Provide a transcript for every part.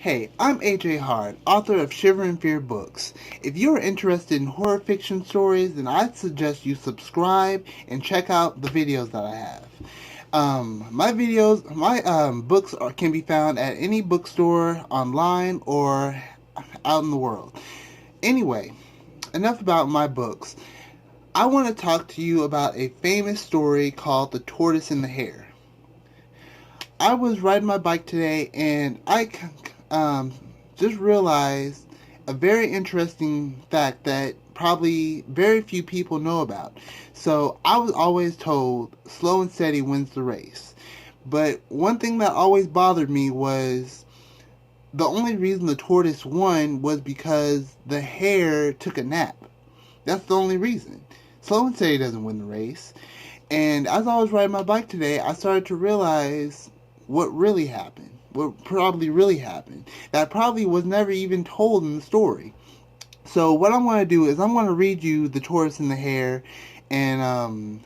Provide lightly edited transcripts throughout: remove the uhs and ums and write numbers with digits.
Hey, I'm AJ Hard, author of Shiver and Fear books. If you're interested in horror fiction stories, then I'd suggest you subscribe and check out the videos that I have. My books can be found at any bookstore online or out in the world. Anyway, enough about my books. I want to talk to you about a famous story called The Tortoise and the Hare. I was riding my bike today and I just realized a very interesting fact that probably very few people know about. So I was always told slow and steady wins the race. But one thing that always bothered me was the only reason the tortoise won was because the hare took a nap. That's the only reason. Slow and steady doesn't win the race. And as I was riding my bike today, I started to realize what really happened. What probably really happened. That probably was never even told in the story. So what I'm going to do is I'm going to read you The Tortoise and the Hare, and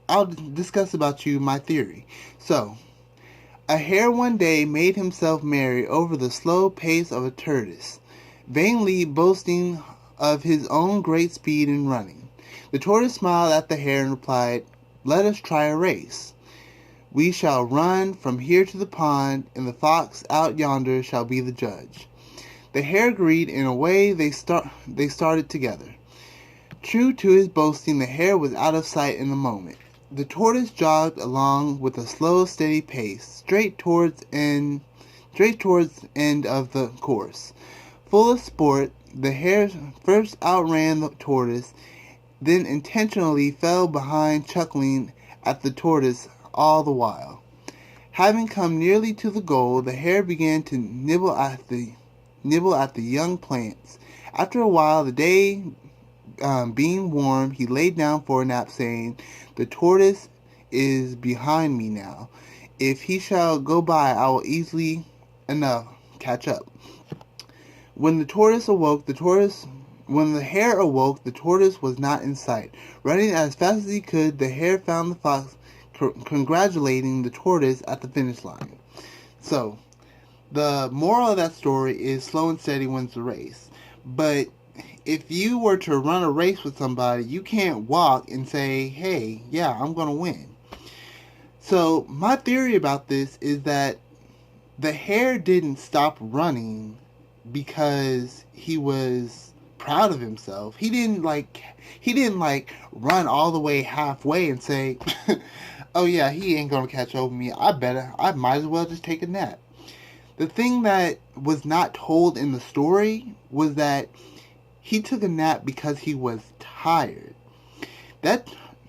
I'll discuss about you my theory. So, a hare one day made himself merry over the slow pace of a tortoise, vainly boasting of his own great speed in running. The tortoise smiled at the hare and replied, "Let us try a race. We shall run from here to the pond, and the fox out yonder shall be the judge." The hare agreed, and away they started together. True to his boasting, the hare was out of sight in a moment. The tortoise jogged along with a slow, steady pace, straight towards the end of the course. Full of sport, the hare first outran the tortoise, then intentionally fell behind, chuckling at the tortoise all the while. Having come nearly to the goal, the hare began to nibble at the young plants. After a while, the day being warm, he laid down for a nap, saying, "The tortoise is behind me now. If he shall go by, I will easily enough catch up." When the tortoise awoke, the tortoise When the hare awoke, the tortoise was not in sight. Running as fast as he could, the hare found the fox congratulating the tortoise at the finish line. So, the moral of that story is slow and steady wins the race. But if you were to run a race with somebody, you can't walk and say, "Hey, yeah, I'm going to win." So, my theory about this is that the hare didn't stop running because he was proud of himself. He didn't like run all the way halfway and say, "Oh yeah, he ain't gonna catch over me. I might as well just take a nap." The thing that was not told in the story was that he took a nap because he was tired. That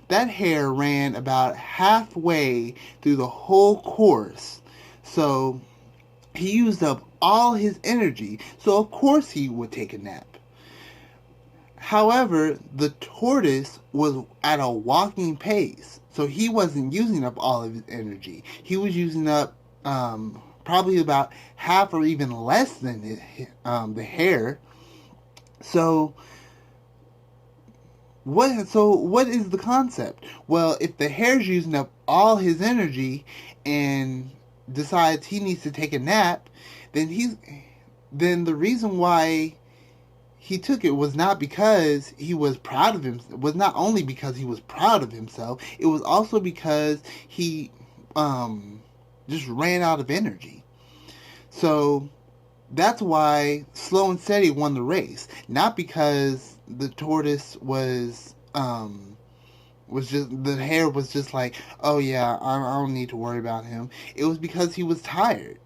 that hare ran about halfway through the whole course. So he used up all his energy. So of course he would take a nap. However, the tortoise was at a walking pace, so he wasn't using up all of his energy. He was using up probably about half or even less than the hare. So what is the concept? Well, if the hare's using up all his energy and decides he needs to take a nap, then then the reason why he took it was not because he was proud of him. Was not only because he was proud of himself. It was also because he just ran out of energy. So that's why slow and steady won the race. Not because the tortoise was just the hare was just like, "Oh yeah, I don't need to worry about him." It was because he was tired.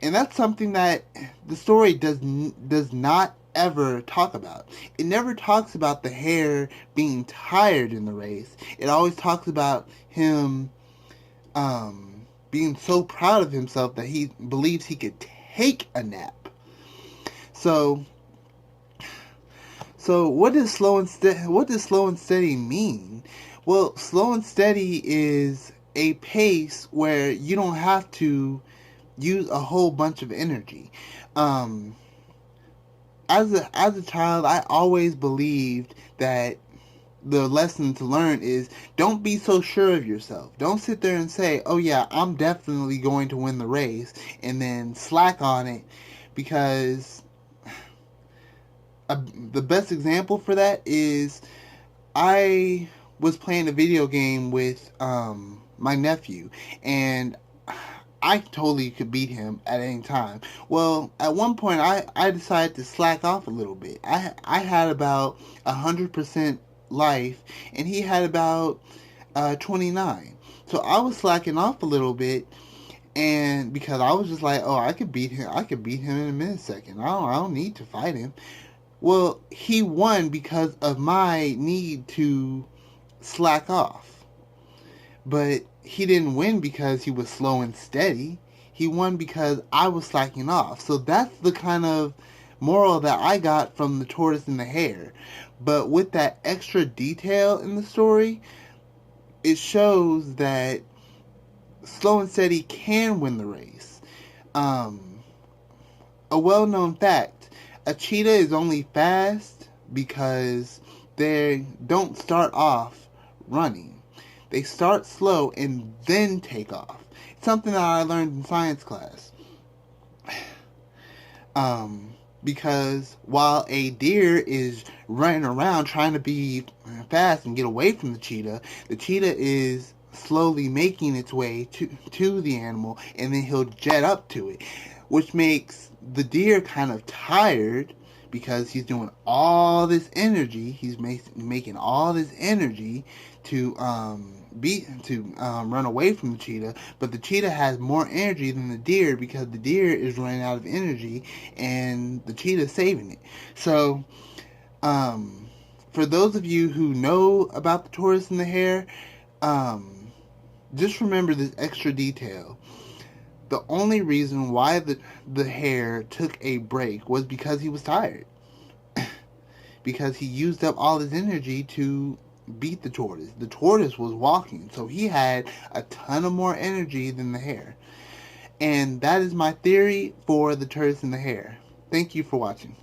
And that's something that the story does not ever talk about. It never talks about the hare being tired in the race. It always talks about him being so proud of himself that he believes he could take a nap. So what does slow and steady mean? Well, slow and steady is a pace where you don't have to use a whole bunch of energy. Um, as a child, I always believed that the lesson to learn is don't be so sure of yourself. Don't sit there and say, "Oh yeah, I'm definitely going to win the race," and then slack on it because the best example for that is I was playing a video game with my nephew, and I totally could beat him at any time. Well, at one point, I decided to slack off a little bit. I had about 100% life, and he had about 29. So I was slacking off a little bit, and because I was just like, oh, I could beat him in a millisecond. I don't need to fight him. Well, he won because of my need to slack off. But he didn't win because he was slow and steady. He won because I was slacking off. So that's the kind of moral that I got from the tortoise and the hare. But with that extra detail in the story, it shows that slow and steady can win the race. Um, a well-known fact, a cheetah is only fast because they don't start off running. They start slow and then take off. It's something that I learned in science class. Because while a deer is running around trying to be fast and get away from the cheetah is slowly making its way to the animal, and then he'll jet up to it, which makes the deer kind of tired because he's doing all this energy. He's making all this energy to run away from the cheetah, but the cheetah has more energy than the deer because the deer is running out of energy and the cheetah is saving it. So, for those of you who know about the tortoise and the hare, just remember this extra detail. The only reason why the hare took a break was because he was tired. Because he used up all his energy to beat the tortoise. The tortoise was walking, so he had a ton of more energy than the hare. And that is my theory for the tortoise and the hare. Thank you for watching.